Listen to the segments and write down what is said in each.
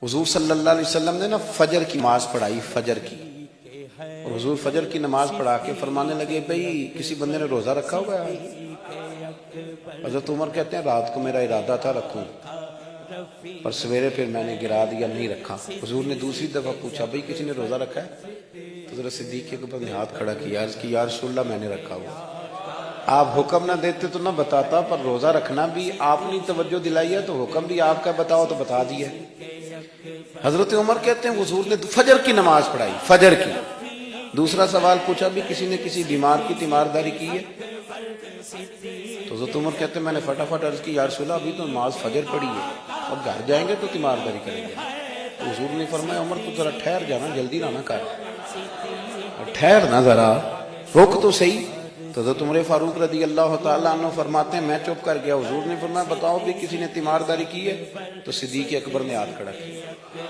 حضور صلی اللہ علیہ وسلم نے نا فجر کی نماز پڑھائی، فجر کی، اور حضور فجر کی نماز پڑھا کے فرمانے لگے بھئی کسی بندے نے روزہ رکھا ہوا ہے؟ حضرت عمر کہتے ہیں رات کو میرا ارادہ تھا رکھوں، پر سویرے پھر میں نے گرا دیا، نہیں رکھا۔ حضور نے دوسری دفعہ پوچھا بھئی کسی نے روزہ رکھا ہے؟ تو حضرت صدیق کے اوپر نے ہاتھ کھڑا کیا، عرض کی یا رسول اللہ میں نے رکھا ہوا۔ آپ حکم نہ دیتے تو نہ بتاتا، پر روزہ رکھنا بھی آپ نے توجہ دلائی ہے تو حکم بھی آپ کا بتاؤ تو بتا دیا۔ حضرت عمر کہتے ہیں حضور نے فجر کی نماز پڑھائی، فجر کی۔ دوسرا سوال پوچھا بھی کسی نے کسی بیمار کی تیمارداری کی ہے؟ تو حضرت عمر کہتے ہیں میں نے فٹافٹ عرض کی یا رسول اللہ ابھی تو نماز فجر پڑھی ہے، اب گھر جائیں گے تو تیمارداری کریں گے۔ تو حضور نے فرمایا عمر تو ذرا ٹھہر جانا، جلدی نہ کر، ٹھہر نہ ذرا، رک تو صحیح۔ تو حضرت عمر فاروق رضی اللہ تعالیٰ عنہ فرماتے ہیں میں چپ کر گیا۔ حضور نے فرمایا بتاؤ بھی کسی نے تیمارداری کی ہے؟ تو صدیق اکبر نے ہاتھ کھڑا کیا،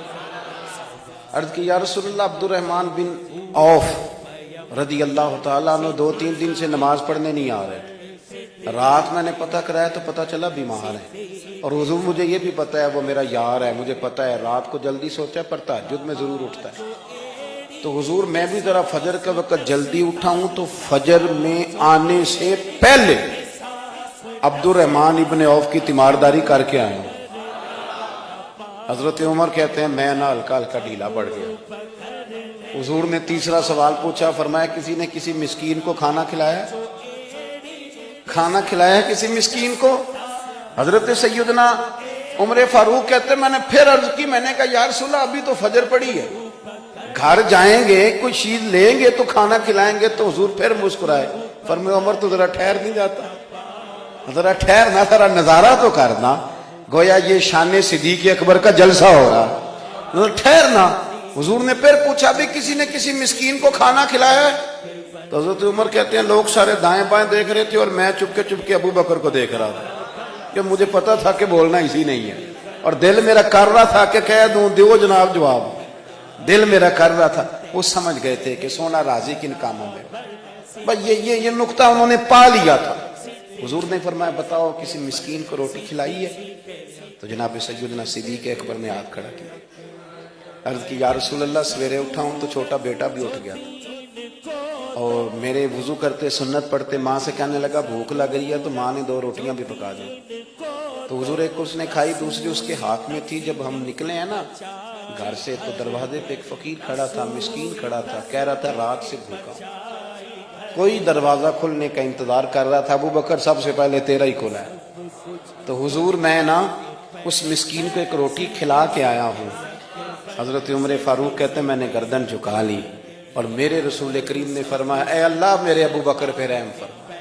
عرض کی یا رسول اللہ عبد الرحمن بن عوف رضی اللہ تعالیٰ عنہ 2-3 دن سے نماز پڑھنے نہیں آ رہے تھے، رات میں نے پتہ کرایا تو پتہ چلا بیمار ہے، اور حضور مجھے یہ بھی پتہ ہے وہ میرا یار ہے، مجھے پتہ ہے رات کو جلدی سوتا ہے پر تہجد میں ضرور اٹھتا ہے۔ تو حضور میں بھی ذرا فجر کا وقت جلدی اٹھا ہوں تو فجر میں آنے سے پہلے عبد الرحمن ابن عوف کی تیمارداری کر کے آیا ہوں۔ حضرت عمر کہتے ہیں میں نہ ہلکا ہلکا ڈھیلا پڑ گیا۔ حضور نے تیسرا سوال پوچھا، فرمایا کسی نے کسی مسکین کو کھانا کھلایا؟ کھانا کھلایا کسی مسکین کو؟ حضرت سیدنا عمر فاروق کہتے ہیں میں نے پھر عرض کی، میں نے کہا یا رسول اللہ ابھی تو فجر پڑی ہے، گھر جائیں گے کوئی چیز لیں گے تو کھانا کھلائیں گے۔ تو حضور پھر مسکرائے، فرمایا عمر تو ذرا ٹھہر نہیں جاتا، ذرا ٹھہر نہ، ذرا نظارہ تو کرنا، گویا یہ شان صدیق اکبر کا جلسہ ہو رہا، ٹھہرنا۔ حضور نے پھر پوچھا بھی کسی نے کسی مسکین کو کھانا کھلایا ہے؟ تو حضرت عمر کہتے ہیں لوگ سارے دائیں بائیں دیکھ رہے تھے اور میں چپ کے ابو بکر کو دیکھ رہا تھا، کہ مجھے پتا تھا کہ بولنا اسی نہیں ہے، اور دل میرا کر رہا تھا کہ کہہ دوں دیو جناب جواب، دل میرا کر رہا تھا۔ وہ سمجھ گئے تھے کہ سونا راضی کن کاموں میں، بس یہ نقطہ انہوں نے پا لیا تھا۔ حضور نے فرمایا بتاؤ کسی مسکین کو روٹی کھلائی ہے؟ تو جناب سیدنا صدیق اکبر نے ہاتھ کھڑا کیا، عرض کی یا رسول اللہ سویرے اٹھا ہوں تو چھوٹا بیٹا بھی اٹھ گیا تھا، اور میرے وضو کرتے سنت پڑھتے ماں سے کہنے لگا بھوک لگ رہی ہے، تو ماں نے 2 روٹیاں بھی پکا دی، تو حضور ایک اس نے کھائی دوسری اس کے ہاتھ میں تھی۔ جب ہم نکلے ہیں نا گھر سے تو دروازے پہ ایک فقیر کھڑا تھا، مسکین کھڑا تھا، کہہ رہا تھا رات سے بھوکا، کوئی دروازہ کھلنے کا انتظار کر رہا تھا، ابو بکر سب سے پہلے تیرا ہی کھلا ہے۔ تو حضور میں نا اس مسکین کو ایک روٹی کھلا کے آیا ہوں۔ حضرت عمر فاروق کہتے ہیں میں نے گردن جھکا لی، اور میرے رسول کریم نے فرمایا اے اللہ میرے ابو بکر پہ رحم فرما،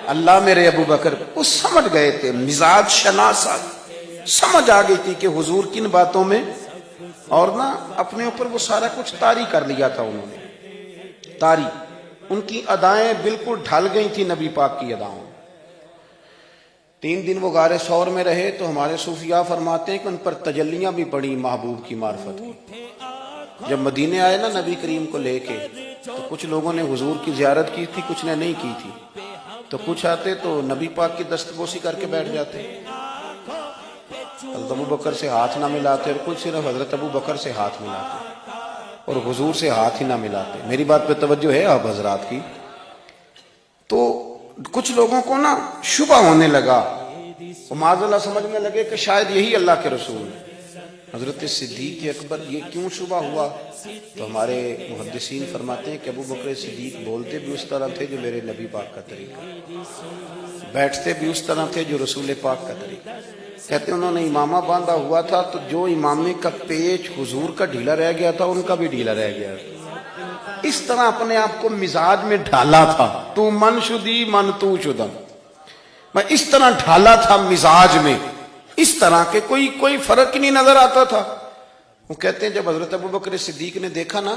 اللہ میرے ابو بکر۔ وہ سمجھ گئے تھے، مزاج شناسا سمجھ آ گئی تھی کہ حضور کن باتوں میں، اور نا اپنے اوپر وہ سارا کچھ طاری کر لیا تھا انہوں نے، طاری، ان کی ادائیں بالکل ڈھل گئی تھی نبی پاک کی اداؤں۔ 3 دن وہ غار ثور میں رہے تو ہمارے صوفیاء فرماتے ہیں کہ ان پر تجلیاں بھی پڑی محبوب کی معرفت کی۔ جب مدینے آئے نا نبی کریم کو لے کے، تو کچھ لوگوں نے حضور کی زیارت کی تھی، کچھ نے نہیں کی تھی، تو کچھ آتے تو نبی پاک کی دستبوسی کر کے بیٹھ جاتے، حضرت ابو بکر سے ہاتھ نہ ملاتے، اور کچھ صرف حضرت ابو بکر سے ہاتھ ملاتے اور حضور سے ہاتھ ہی نہ ملاتے۔ میری بات پہ توجہ ہے آپ حضرات کی؟ تو کچھ لوگوں کو نا شبہ ہونے لگا، وہ معاذ اللہ سمجھنے لگے کہ شاید یہی اللہ کے رسول ہیں۔ حضرت صدیق اکبر یہ کیوں شبہ ہوا؟ تو ہمارے محدثین فرماتے ہیں کہ ابو بکر صدیق بولتے بھی اس طرح تھے جو میرے نبی پاک کا طریقہ، بیٹھتے بھی اس طرح تھے جو رسول پاک کا طریقہ۔ کہتے ہیں انہوں نے امامہ باندھا ہوا تھا تو جو امامے کا پیچ حضور کا ڈھیلا رہ گیا تھا ان کا بھی ڈھیلا رہ گیا، اس طرح اپنے آپ کو مزاج میں ڈھالا تھا، تو من شدی من تو شدم، میں اس طرح ڈھالا تھا مزاج میں، اس طرح کہ کوئی فرق ہی نہیں نظر آتا تھا۔ وہ کہتے ہیں جب حضرت ابو بکر صدیق نے دیکھا نا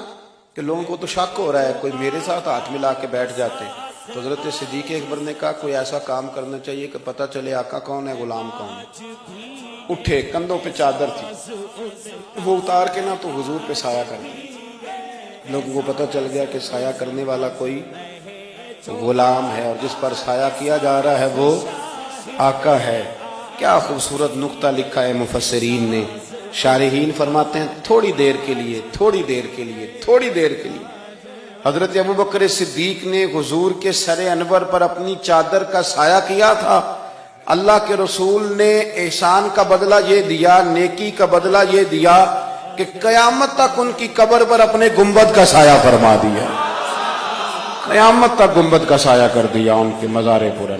کہ لوگوں کو تو شک ہو رہا ہے، کوئی میرے ساتھ ہاتھ ملا کے بیٹھ جاتے، تو حضرت صدیق اکبر نے کہا کوئی ایسا کام کرنا چاہیے کہ پتہ چلے آقا کون ہے غلام کون ہے۔ اٹھے، کندھوں پہ چادر تھی، وہ اتار کے نا تو حضور پہ سایہ کر دیا، لوگوں کو پتہ چل گیا کہ سایہ کرنے والا کوئی غلام ہے، اور جس پر سایہ کیا جا رہا ہے وہ آقا ہے۔ کیا خوبصورت نقطہ لکھا ہے مفسرین نے، شارحین فرماتے ہیں تھوڑی دیر کے لیے، تھوڑی دیر کے لیے، تھوڑی دیر کے لیے حضرت ابوبکر صدیق نے حضور کے سر انور پر اپنی چادر کا سایہ کیا تھا۔ اللہ کے رسول نے احسان کا بدلہ یہ دیا، نیکی کا بدلہ یہ دیا کہ قیامت تک ان کی قبر پر اپنے گنبد کا سایہ فرما دیا، قیامت تک گنبد کا سایہ کر دیا ان کے مزار پر۔